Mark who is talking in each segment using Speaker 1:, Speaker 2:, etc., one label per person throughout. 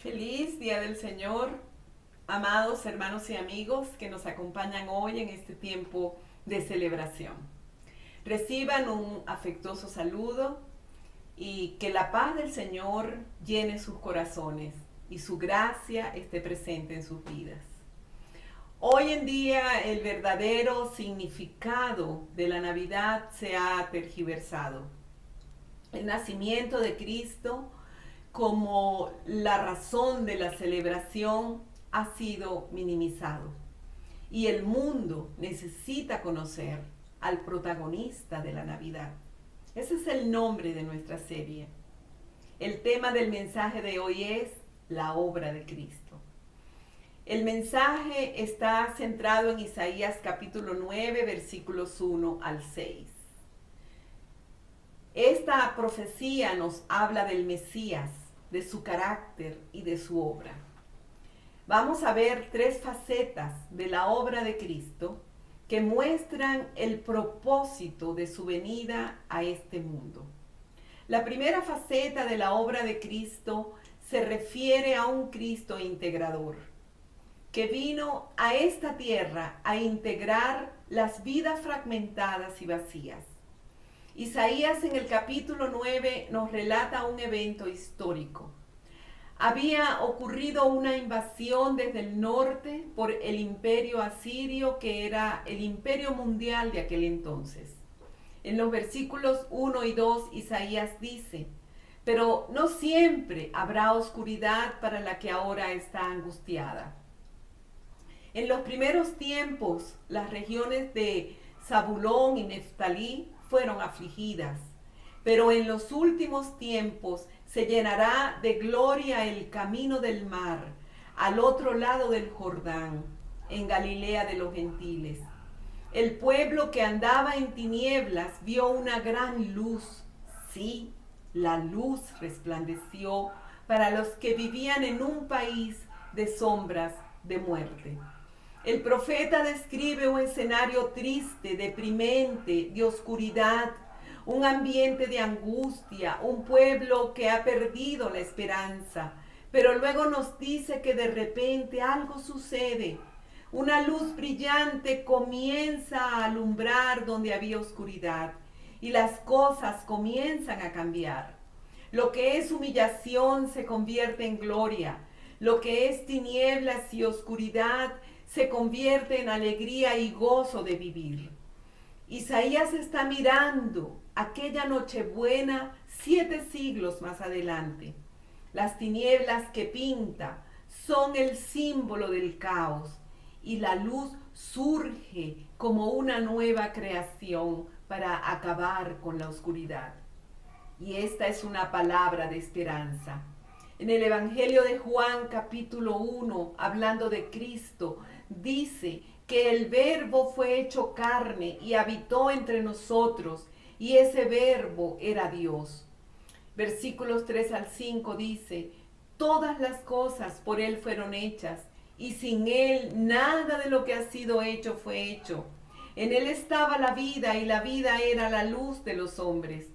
Speaker 1: Feliz Día del Señor, amados hermanos y amigos que nos acompañan hoy en este tiempo de celebración. Reciban un afectuoso saludo y que la paz del Señor llene sus corazones y su gracia esté presente en sus vidas. Hoy en día el verdadero significado de la Navidad se ha tergiversado. El nacimiento de Cristo como la razón de la celebración ha sido minimizado. Y el mundo necesita conocer al protagonista de la Navidad. Ese es el nombre de nuestra serie. El tema del mensaje de hoy es la obra de Cristo. El mensaje está centrado en Isaías capítulo 9, versículos 1 al 6. Esta profecía nos habla del Mesías, de su carácter y de su obra. Vamos a ver tres facetas de la obra de Cristo que muestran el propósito de su venida a este mundo. La primera faceta de la obra de Cristo se refiere a un Cristo integrador, que vino a esta tierra a integrar las vidas fragmentadas y vacías. Isaías en el capítulo 9 nos relata un evento histórico. Había ocurrido una invasión desde el norte por el imperio asirio, que era el imperio mundial de aquel entonces. En los versículos 1 y 2 Isaías dice: pero no siempre habrá oscuridad para la que ahora está angustiada. En los primeros tiempos, las regiones de Zabulón y Neftalí fueron afligidas, pero en los últimos tiempos se llenará de gloria el camino del mar, al otro lado del Jordán, en Galilea de los gentiles. El pueblo que andaba en tinieblas vio una gran luz. Sí, la luz resplandeció para los que vivían en un país de sombras de muerte. El profeta describe un escenario triste, deprimente, de oscuridad, un ambiente de angustia, un pueblo que ha perdido la esperanza. Pero luego nos dice que de repente algo sucede. Una luz brillante comienza a alumbrar donde había oscuridad y las cosas comienzan a cambiar. Lo que es humillación se convierte en gloria. Lo que es tinieblas y oscuridad se convierte en alegría y gozo de vivir. Isaías está mirando aquella Nochebuena 7 siglos más adelante. Las tinieblas que pinta son el símbolo del caos y la luz surge como una nueva creación para acabar con la oscuridad. Y esta es una palabra de esperanza. En el Evangelio de Juan capítulo 1, hablando de Cristo, dice que el Verbo fue hecho carne y habitó entre nosotros, y ese Verbo era Dios. Versículos 3 al 5 dice: todas las cosas por Él fueron hechas, y sin Él nada de lo que ha sido hecho fue hecho. En Él estaba la vida, y la vida era la luz de los hombres.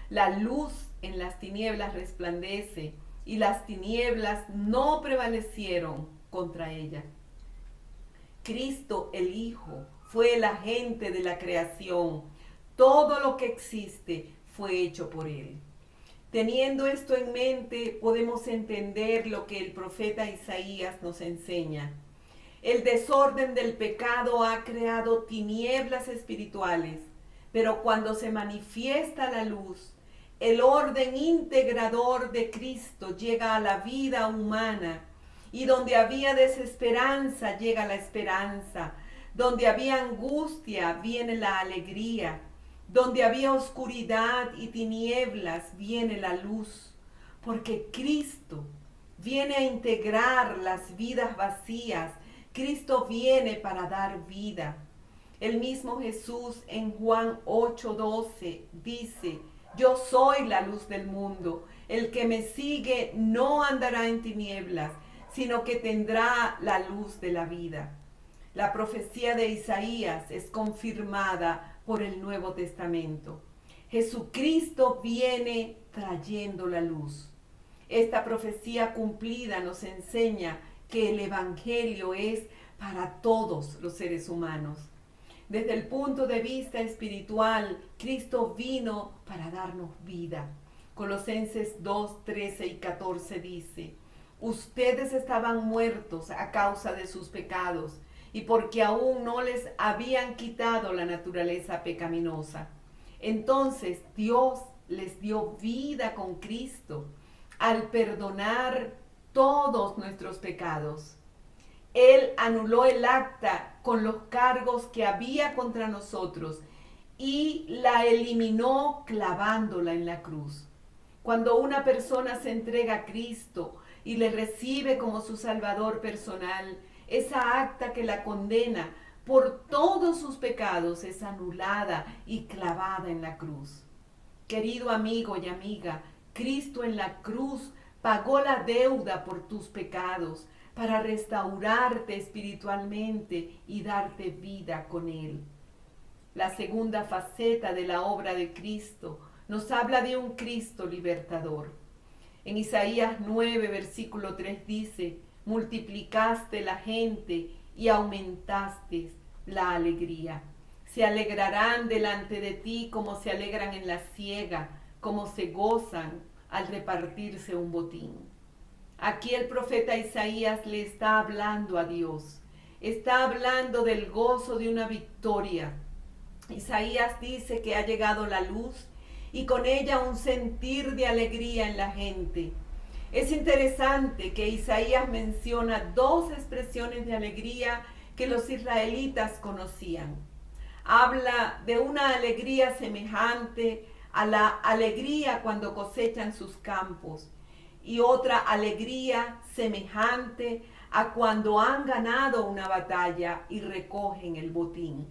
Speaker 1: La luz en las tinieblas resplandece, y las tinieblas no prevalecieron contra ella. Cristo el Hijo fue el agente de la creación. Todo lo que existe fue hecho por Él. Teniendo esto en mente, podemos entender lo que el profeta Isaías nos enseña. El desorden del pecado ha creado tinieblas espirituales, pero cuando se manifiesta la luz, el orden integrador de Cristo llega a la vida humana, y donde había desesperanza llega la esperanza, donde había angustia viene la alegría, donde había oscuridad y tinieblas viene la luz, porque Cristo viene a integrar las vidas vacías. Cristo viene para dar vida. El mismo Jesús en Juan 8:12 dice: yo soy la luz del mundo. El que me sigue no andará en tinieblas, sino que tendrá la luz de la vida. La profecía de Isaías es confirmada por el Nuevo Testamento. Jesucristo viene trayendo la luz. Esta profecía cumplida nos enseña que el Evangelio es para todos los seres humanos. Desde el punto de vista espiritual, Cristo vino para darnos vida. Colosenses 2, 13 y 14 dice: ustedes estaban muertos a causa de sus pecados y porque aún no les habían quitado la naturaleza pecaminosa. Entonces Dios les dio vida con Cristo al perdonar todos nuestros pecados. Él anuló el acta con los cargos que había contra nosotros y la eliminó clavándola en la cruz. Cuando una persona se entrega a Cristo y le recibe como su Salvador personal, esa acta que la condena por todos sus pecados es anulada y clavada en la cruz. Querido amigo y amiga, Cristo en la cruz pagó la deuda por tus pecados para restaurarte espiritualmente y darte vida con Él. La segunda faceta de la obra de Cristo nos habla de un Cristo libertador. En Isaías 9, versículo 3 dice: multiplicaste la gente y aumentaste la alegría. Se alegrarán delante de ti como se alegran en la siega, como se gozan al repartirse un botín. Aquí el profeta Isaías le está hablando a Dios. Está hablando del gozo de una victoria. Isaías dice que ha llegado la luz y con ella un sentir de alegría en la gente. Es interesante que Isaías menciona dos expresiones de alegría que los israelitas conocían. Habla de una alegría semejante a la alegría cuando cosechan sus campos y otra alegría semejante a cuando han ganado una batalla y recogen el botín.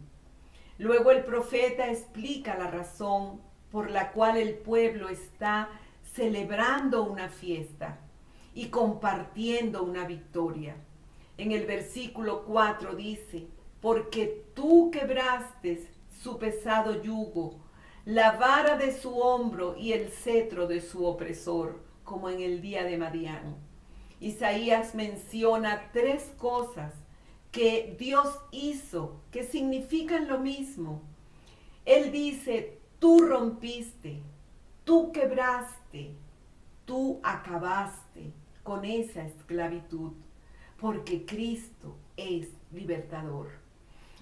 Speaker 1: Luego el profeta explica la razón por la cual el pueblo está celebrando una fiesta y compartiendo una victoria. En el versículo 4 dice: porque tú quebraste su pesado yugo, la vara de su hombro y el cetro de su opresor, como en el día de Madián. Isaías menciona tres cosas que Dios hizo, que significan lo mismo. Él dice: tú rompiste, tú quebraste, tú acabaste con esa esclavitud, porque Cristo es libertador.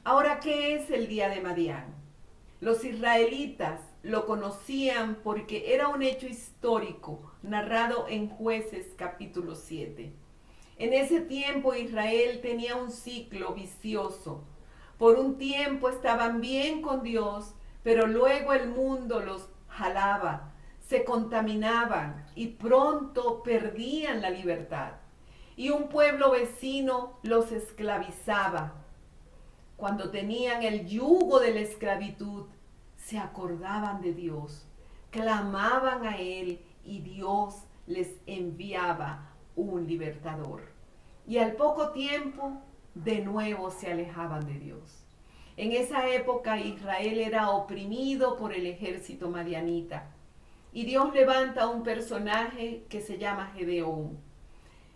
Speaker 1: Ahora, ¿qué es el día de Madián? Los israelitas lo conocían porque era un hecho histórico narrado en Jueces capítulo 7. En ese tiempo Israel tenía un ciclo vicioso. Por un tiempo estaban bien con Dios, pero luego el mundo los jalaba, se contaminaban y pronto perdían la libertad. Y un pueblo vecino los esclavizaba. Cuando tenían el yugo de la esclavitud, se acordaban de Dios, clamaban a Él y Dios les enviaba un libertador. Y al poco tiempo, de nuevo se alejaban de Dios. En esa época Israel era oprimido por el ejército madianita. Y Dios levanta a un personaje que se llama Gedeón,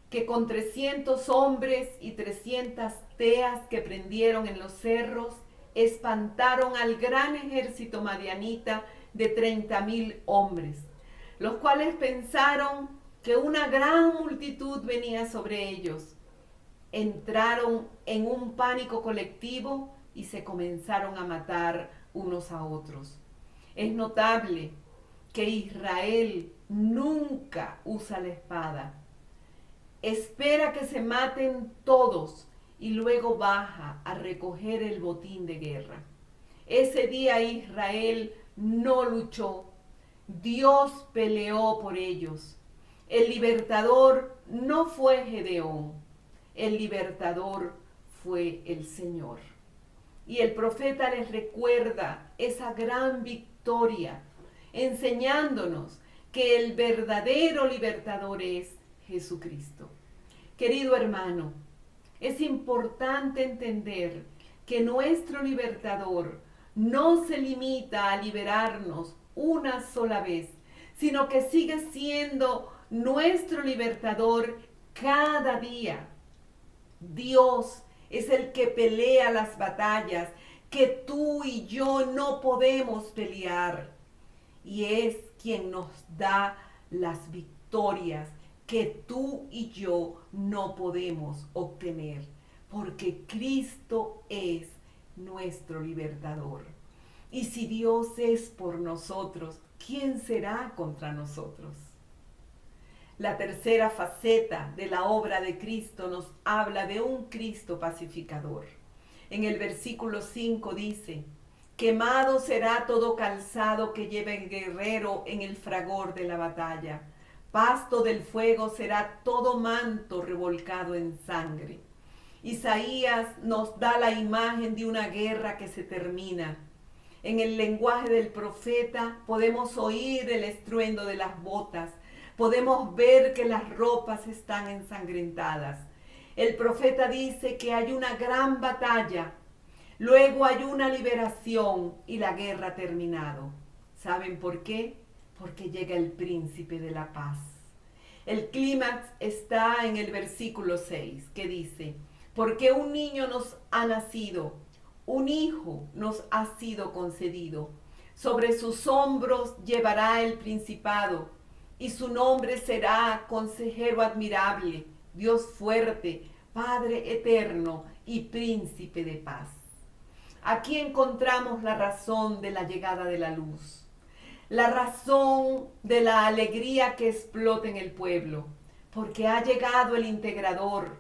Speaker 1: que con 300 hombres y 300 teas que prendieron en los cerros, espantaron al gran ejército madianita de 30,000 hombres, los cuales pensaron que una gran multitud venía sobre ellos. Entraron en un pánico colectivo y se comenzaron a matar unos a otros. Es notable que Israel nunca usa la espada. Espera que se maten todos y luego baja a recoger el botín de guerra. Ese día Israel no luchó. Dios peleó por ellos. El libertador no fue Gedeón. El libertador fue el Señor. Y el profeta les recuerda esa gran victoria, enseñándonos que el verdadero libertador es Jesucristo. Querido hermano, es importante entender que nuestro libertador no se limita a liberarnos una sola vez, sino que sigue siendo nuestro libertador cada día. Dios es el que pelea las batallas que tú y yo no podemos pelear. Y es quien nos da las victorias que tú y yo no podemos obtener. Porque Cristo es nuestro libertador. Y si Dios es por nosotros, ¿quién será contra nosotros? La tercera faceta de la obra de Cristo nos habla de un Cristo pacificador. En el versículo 5 dice: quemado será todo calzado que lleve el guerrero en el fragor de la batalla. Pasto del fuego será todo manto revolcado en sangre. Isaías nos da la imagen de una guerra que se termina. En el lenguaje del profeta podemos oír el estruendo de las botas. Podemos ver que las ropas están ensangrentadas. El profeta dice que hay una gran batalla. Luego hay una liberación y la guerra ha terminado. ¿Saben por qué? Porque llega el príncipe de la paz. El clímax está en el versículo 6, que dice: porque un niño nos ha nacido, un hijo nos ha sido concedido. Sobre sus hombros llevará el principado, y su nombre será Consejero Admirable, Dios Fuerte, Padre Eterno y Príncipe de Paz. Aquí encontramos la razón de la llegada de la luz, la razón de la alegría que explota en el pueblo, porque ha llegado el integrador,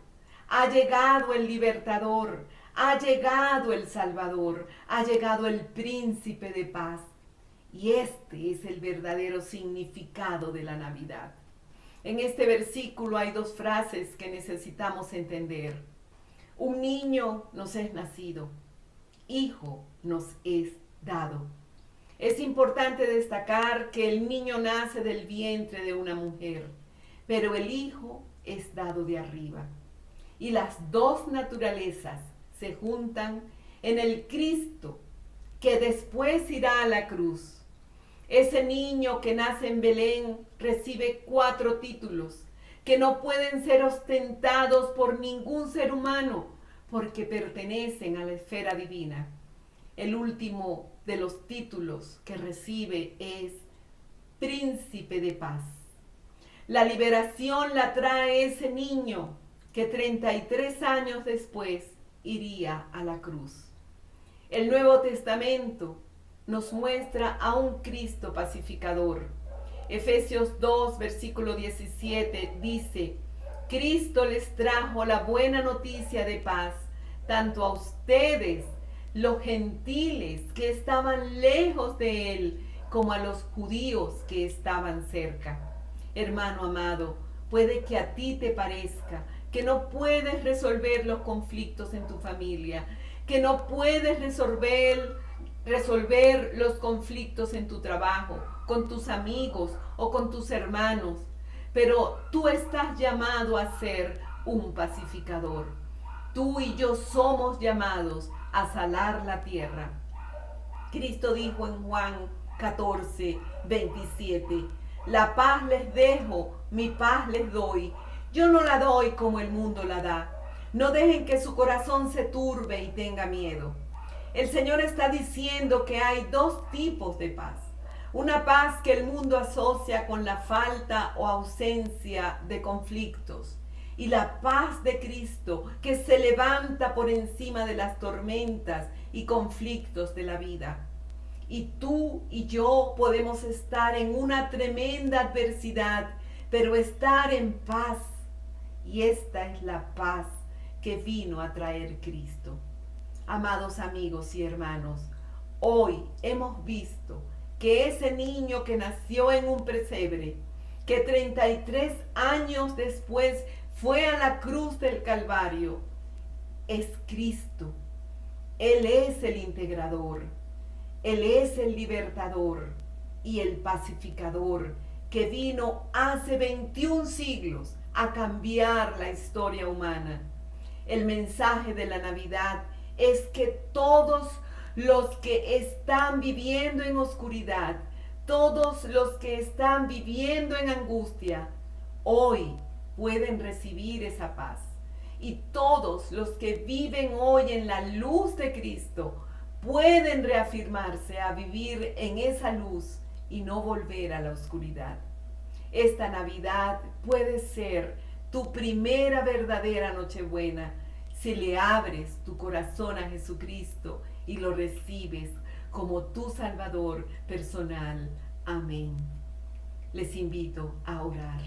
Speaker 1: ha llegado el libertador, ha llegado el salvador, ha llegado el príncipe de paz. Y este es el verdadero significado de la Navidad. En este versículo hay dos frases que necesitamos entender. Un niño nos es nacido, hijo nos es dado. Es importante destacar que el niño nace del vientre de una mujer, pero el hijo es dado de arriba. Y las dos naturalezas se juntan en el Cristo que después irá a la cruz. Ese niño que nace en Belén recibe 4 títulos que no pueden ser ostentados por ningún ser humano porque pertenecen a la esfera divina. El último de los títulos que recibe es Príncipe de Paz. La liberación la trae ese niño que 33 años después iría a la cruz. El Nuevo Testamento nos muestra a un Cristo pacificador. Efesios 2, versículo 17 dice: Cristo les trajo la buena noticia de paz, tanto a ustedes, los gentiles que estaban lejos de él, como a los judíos que estaban cerca. Hermano amado, puede que a ti te parezca que no puedes resolver los conflictos en tu familia, que no puedes resolver los conflictos en tu trabajo, con tus amigos o con tus hermanos, pero tú estás llamado a ser un pacificador. Tú y yo somos llamados a salar la tierra. Cristo dijo en Juan 14, 27, la paz les dejo, mi paz les doy. Yo no la doy como el mundo la da. No dejen que su corazón se turbe y tenga miedo. El Señor está diciendo que hay 2 tipos de paz. Una paz que el mundo asocia con la falta o ausencia de conflictos. Y la paz de Cristo que se levanta por encima de las tormentas y conflictos de la vida. Y tú y yo podemos estar en una tremenda adversidad, pero estar en paz. Y esta es la paz que vino a traer Cristo. Amados amigos y hermanos, hoy hemos visto que ese niño que nació en un pesebre, que 33 años después fue a la cruz del Calvario, es Cristo. Él es el integrador, Él es el libertador y el pacificador que vino hace 21 siglos a cambiar la historia humana. El mensaje de la Navidad es que todos los que están viviendo en oscuridad, todos los que están viviendo en angustia, hoy pueden recibir esa paz. Y todos los que viven hoy en la luz de Cristo pueden reafirmarse a vivir en esa luz y no volver a la oscuridad. Esta Navidad puede ser tu primera verdadera Nochebuena si le abres tu corazón a Jesucristo y lo recibes como tu Salvador personal. Amén. Les invito a orar.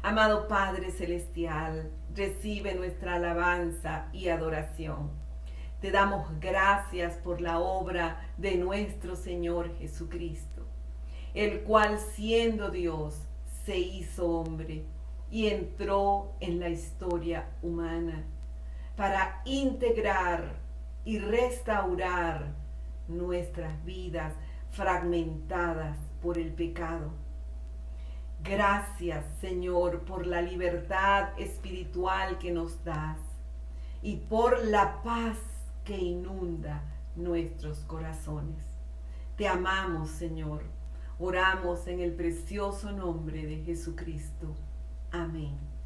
Speaker 1: Amado Padre Celestial, recibe nuestra alabanza y adoración. Te damos gracias por la obra de nuestro Señor Jesucristo, el cual siendo Dios se hizo hombre y entró en la historia humana para integrar y restaurar nuestras vidas fragmentadas por el pecado. Gracias, Señor, por la libertad espiritual que nos das y por la paz que inunda nuestros corazones. Te amamos, Señor. Oramos en el precioso nombre de Jesucristo. Amén.